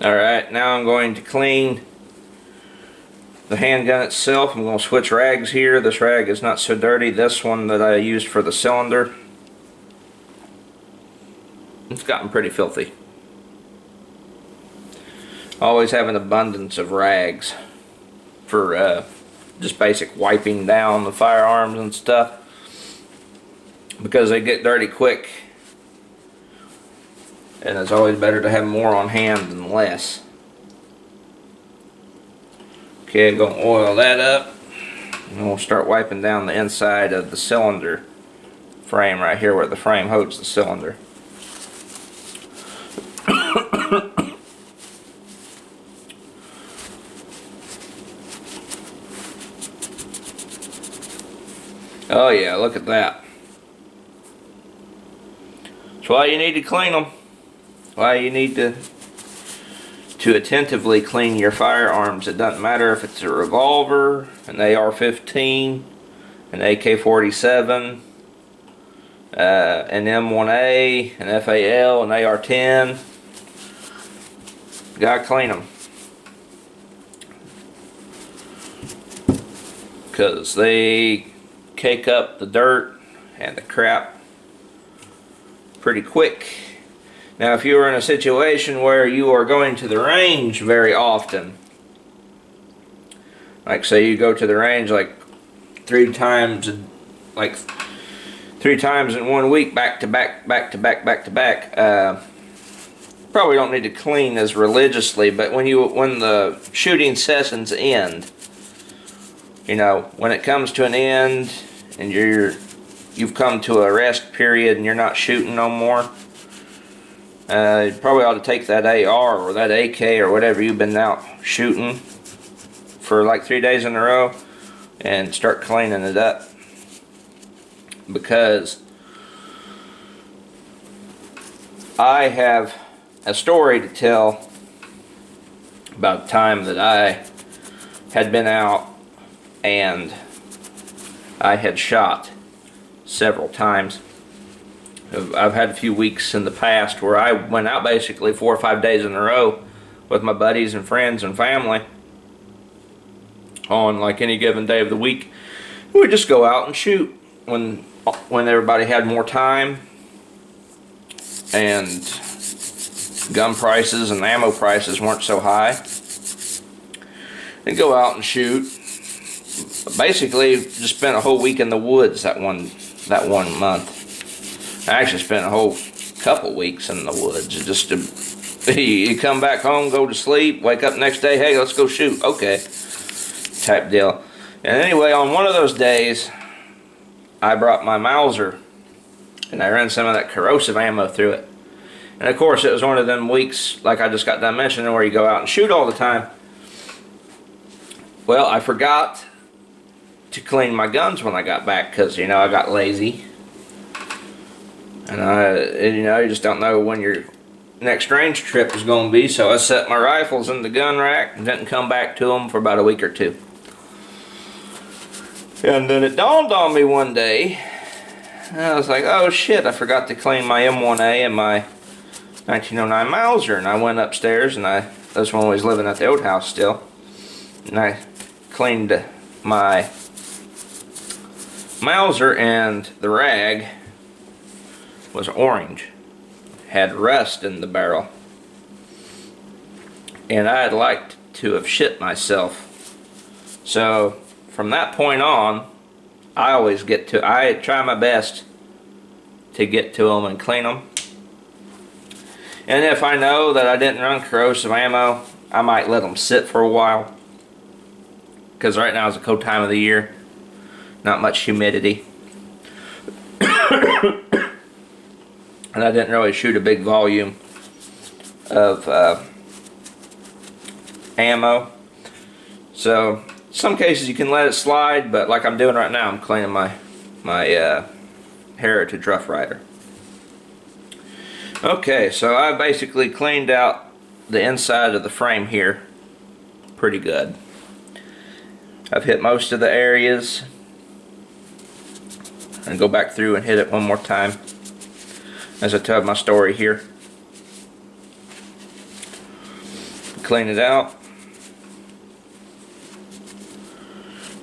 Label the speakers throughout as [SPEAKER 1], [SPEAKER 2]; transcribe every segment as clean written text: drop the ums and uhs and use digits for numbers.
[SPEAKER 1] Alright, now I'm going to clean the handgun itself. I'm going to switch rags here. This rag is not so dirty. This one that I used for the cylinder, it's gotten pretty filthy. Always have an abundance of rags for just basic wiping down the firearms and stuff, because they get dirty quick, and it's always better to have more on hand than less. Okay, I'm going to oil that up, and we'll start wiping down the inside of the cylinder frame right here where the frame holds the cylinder. Oh yeah, look at that. That's why you need to clean them. Why you need to attentively clean your firearms. It doesn't matter if it's a revolver, an AR-15, an AK-47, an M1A, an FAL, an AR-10. You gotta clean them, because they cake up the dirt and the crap pretty quick. Now, if you are in a situation where you are going to the range very often, like say you go to the range like three times in 1 week, back to back, probably don't need to clean as religiously. But when the shooting sessions end, you know, when it comes to an end and you've come to a rest period and you're not shooting no more, you probably ought to take that AR or that AK or whatever you've been out shooting for like 3 days in a row and start cleaning it up. Because I have a story to tell about the time that I had been out and I had shot several times. I've had a few weeks in the past where I went out basically 4 or 5 days in a row with my buddies and friends and family on like any given day of the week. We'd just go out and shoot when everybody had more time and gun prices and ammo prices weren't so high. They'd go out and shoot. Basically, just spent a whole week in the woods that one month. I actually spent a whole couple weeks in the woods. Just you come back home, go to sleep, wake up next day, hey, let's go shoot. Okay, type deal. And anyway, on one of those days, I brought my Mauser, and I ran some of that corrosive ammo through it. And of course, it was one of them weeks, like I just got done mentioning, where you go out and shoot all the time. Well, I forgot to clean my guns when I got back, because, you know, I got lazy. And you know, you just don't know when your next range trip is going to be, so I set my rifles in the gun rack and didn't come back to them for about a week or two. And then it dawned on me one day, and I was like, oh shit, I forgot to clean my M1A and my 1909 Mauser. And I went upstairs, and that's when I was living at the old house still, and I cleaned my Mauser, and the rag was orange, had rust in the barrel, and I'd like to have shit myself. So from that point on, I try my best to get to them and clean them. And if I know that I didn't run corrosive ammo, I might let them sit for a while, because right now is a cold time of the year, not much humidity. And I didn't really shoot a big volume of ammo. So some cases you can let it slide, but like I'm doing right now, I'm cleaning my Heritage Rough Rider. Okay, so I basically cleaned out the inside of the frame here pretty good. I've hit most of the areas, and go back through and hit it one more time as I tell my story here. clean it out.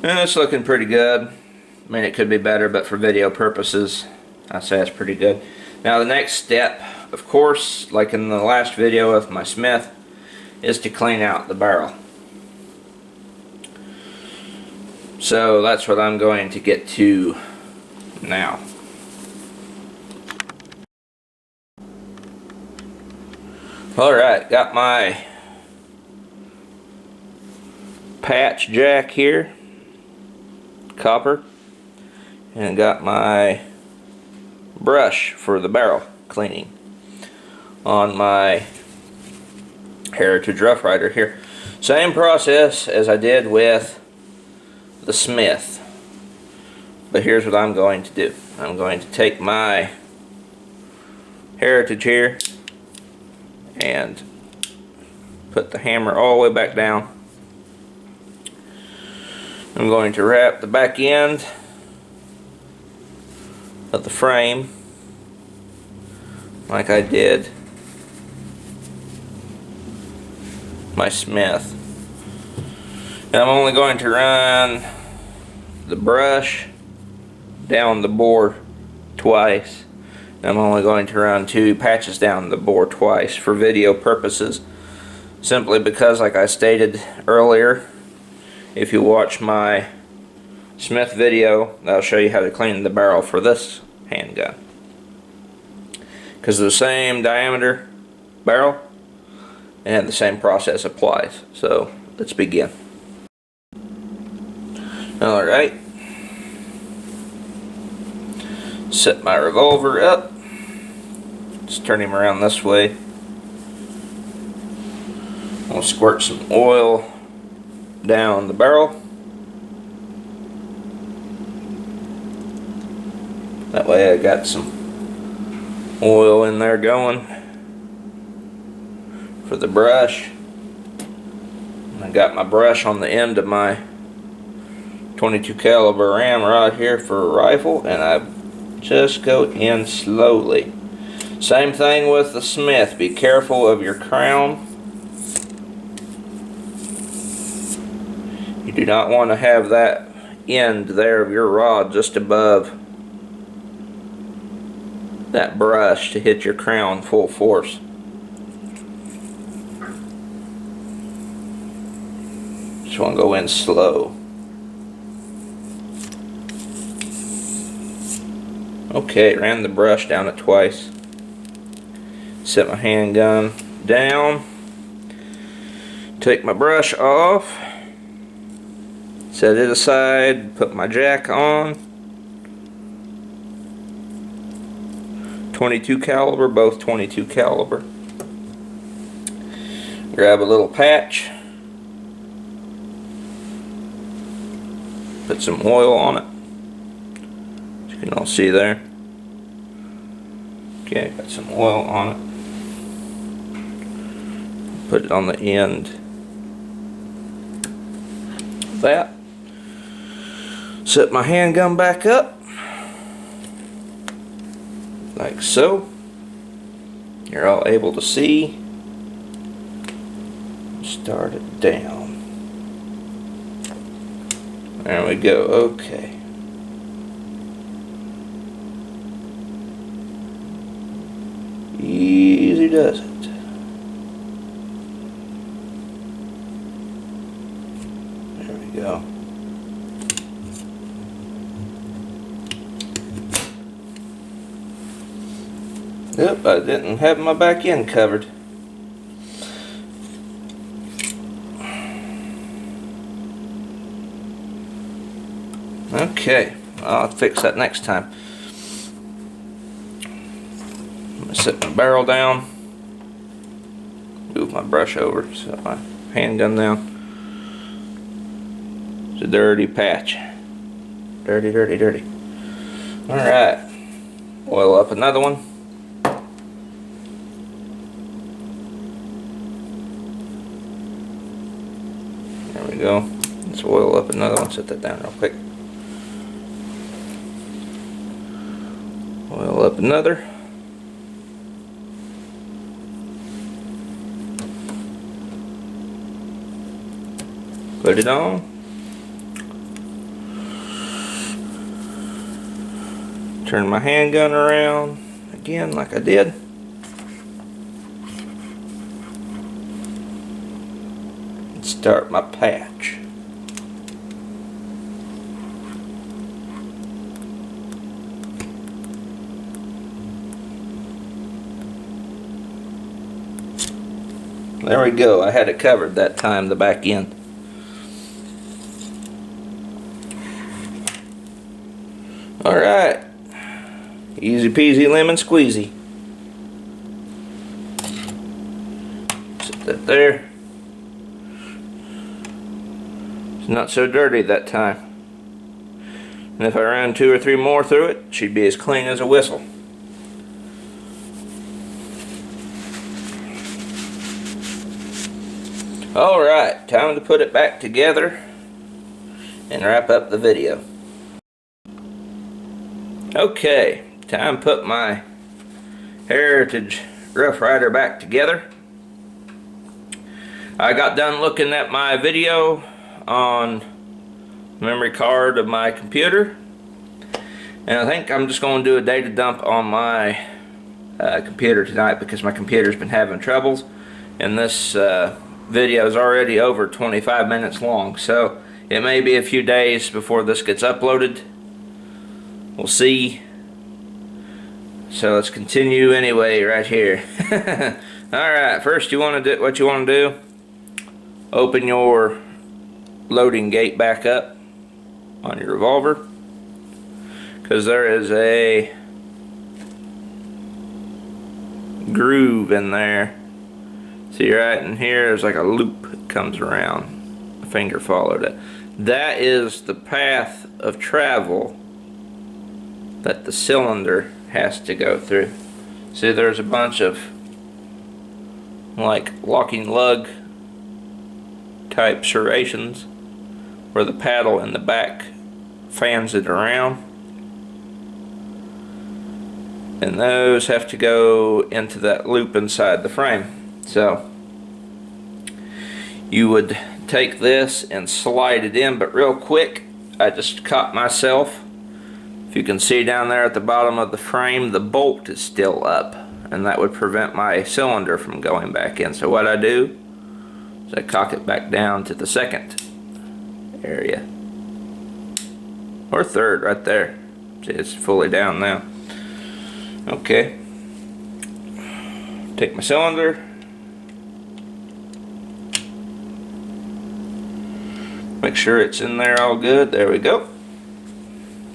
[SPEAKER 1] And it's looking pretty good. I mean, it could be better, but for video purposes, I'd say it's pretty good. Now the next step, of course, like in the last video with my Smith, is to clean out the barrel. So that's what I'm going to get to now. Alright, got my patch jack here, copper, and got my brush for the barrel cleaning on my Heritage Rough Rider here. Same process as I did with the Smith, but here's what I'm going to do. I'm going to take my Heritage here and put the hammer all the way back down. I'm going to wrap the back end of the frame like I did my Smith, and I'm only going to run the brush down the bore twice. I'm only going to run 2 patches down the bore twice for video purposes, simply because, like I stated earlier, if you watch my Smith video, that'll show you how to clean the barrel for this handgun, because of the same diameter barrel and the same process applies. So let's begin. Alright, set my revolver up. Just turn him around this way. I'll squirt some oil down the barrel. That way I got some oil in there going for the brush. I got my brush on the end of my 22 caliber ramrod here for a rifle, and I just go in slowly. Same thing with the Smith. Be careful of your crown. You do not want to have that end there of your rod just above that brush to hit your crown full force. Just want to go in slow. Okay, ran the brush down it twice. Set my handgun down. Take my brush off. Set it aside. Put my jack on. 22 caliber, both 22 caliber. Grab a little patch. Put some oil on it. As you can all see there. Okay, got some oil on it. Put it on the end of that. Set my handgun back up. Like so. You're all able to see. Start it down. There we go. Okay. Easy does it. There we go. Yep, I didn't have my back end covered. Okay, I'll fix that next time. I'm going to set my barrel down, move my brush over, set my handgun down. It's a dirty patch. Dirty, dirty, dirty. Alright, oil up another one. There we go. Let's oil up another one, set that down real quick. Oil up another. Put it on. Turn my handgun around again like I did. And start my patch. There we go. I had it covered that time, the back end. Alright. Easy peasy lemon squeezy. Set that there. It's not so dirty that time. And if I ran 2 or 3 more through it, she'd be as clean as a whistle. Alright, time to put it back together and wrap up the video. Okay, time to put my Heritage Rough Rider back together. I got done looking at my video on the memory card of my computer, and I think I'm just going to do a data dump on my computer tonight because my computer's been having troubles, and this video is already over 25 minutes long, so it may be a few days before this gets uploaded. We'll see. So let's continue anyway right here. Alright, first you want to do what you want to do. Open your loading gate back up on your revolver, because there is a groove in there. See right in here, there's like a loop that comes around. My finger followed it. That is the path of travel that the cylinder has to go through. See, there's a bunch of like locking lug type serrations where the paddle in the back fans it around, and those have to go into that loop inside the frame. So you would take this and slide it in, but real quick I just caught myself. If you can see down there at the bottom of the frame, the bolt is still up, and that would prevent my cylinder from going back in. So what I do is I cock it back down to the second area, or third right there. See, it's fully down now. Okay, take my cylinder, make sure it's in there all good. There we go.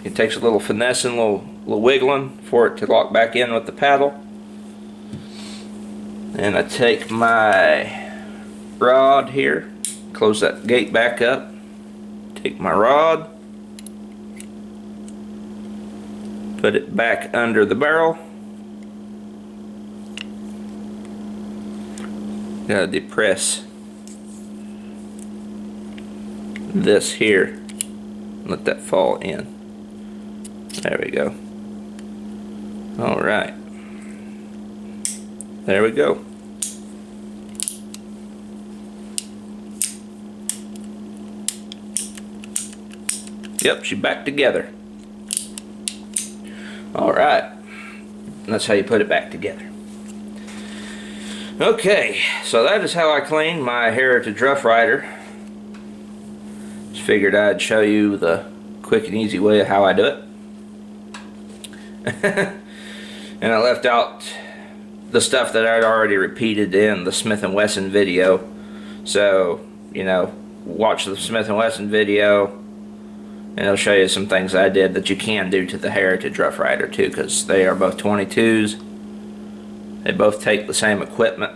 [SPEAKER 1] It takes a little finessing, little wiggling for it to lock back in with the paddle. And I take my rod here, close that gate back up, take my rod, put it back under the barrel. Gotta depress this here, let that fall in. There we go. Alright. There we go. Yep, she's back together. Alright. That's how you put it back together. Okay, so that is how I clean my Heritage Rough Rider. Just figured I'd show you the quick and easy way of how I do it. And I left out the stuff that I'd already repeated in the Smith & Wesson video. So, you know, watch the Smith & Wesson video and it'll show you some things I did that you can do to the Heritage Rough Rider too, because they are both 22s. They both take the same equipment,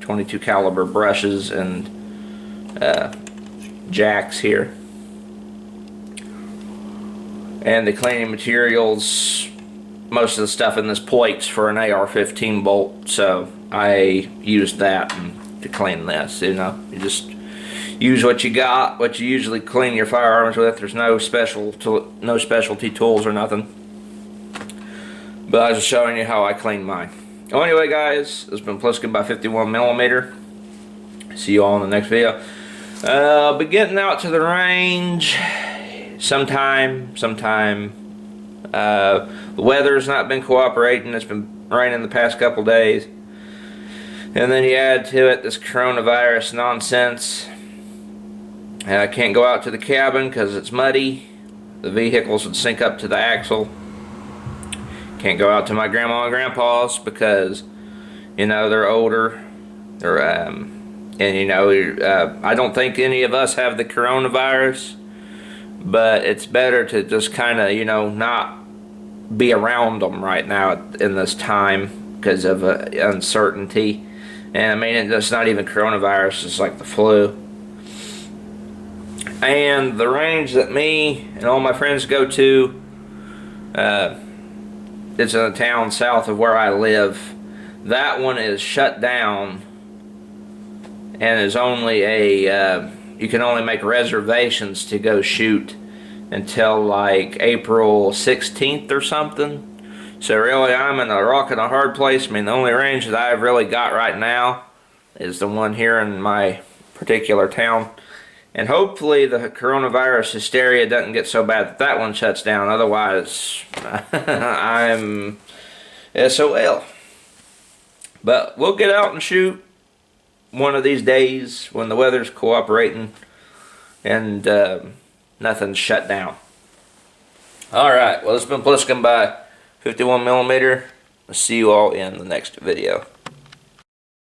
[SPEAKER 1] 22 caliber brushes and jacks here. And the cleaning materials, most of the stuff in this plate's for an AR-15 bolt, so I used that to clean this. You know, you just use what you got, what you usually clean your firearms with. There's no specialty tools or nothing. But I was just showing you how I clean mine. Well, anyway, guys, this has been Pliskin by 51mm. See you all in the next video. I'll be getting out to the range sometime. The weather's not been cooperating. It's been raining the past couple days. And then you add to it this coronavirus nonsense. And I can't go out to the cabin because it's muddy. The vehicles would sink up to the axle. Can't go out to my grandma and grandpa's because, you know, they're older. They're, and you know, I don't think any of us have the coronavirus. But it's better to just kind of, you know, not be around them right now in this time because of uncertainty. And I mean, it's not even coronavirus, it's like the flu. And the range that me and all my friends go to, it's in a town south of where I live. That one is shut down and is only a, you can only make reservations to go shoot until like April 16th or something. So really I'm in a rock and a hard place. I mean, the only range that I've really got right now is the one here in my particular town. And hopefully the coronavirus hysteria doesn't get so bad that that one shuts down. Otherwise, I'm SOL. But we'll get out and shoot one of these days when the weather's cooperating and nothing's shut down. Alright, well, it's been Pliskin by 51mm. I'll see you all in the next video.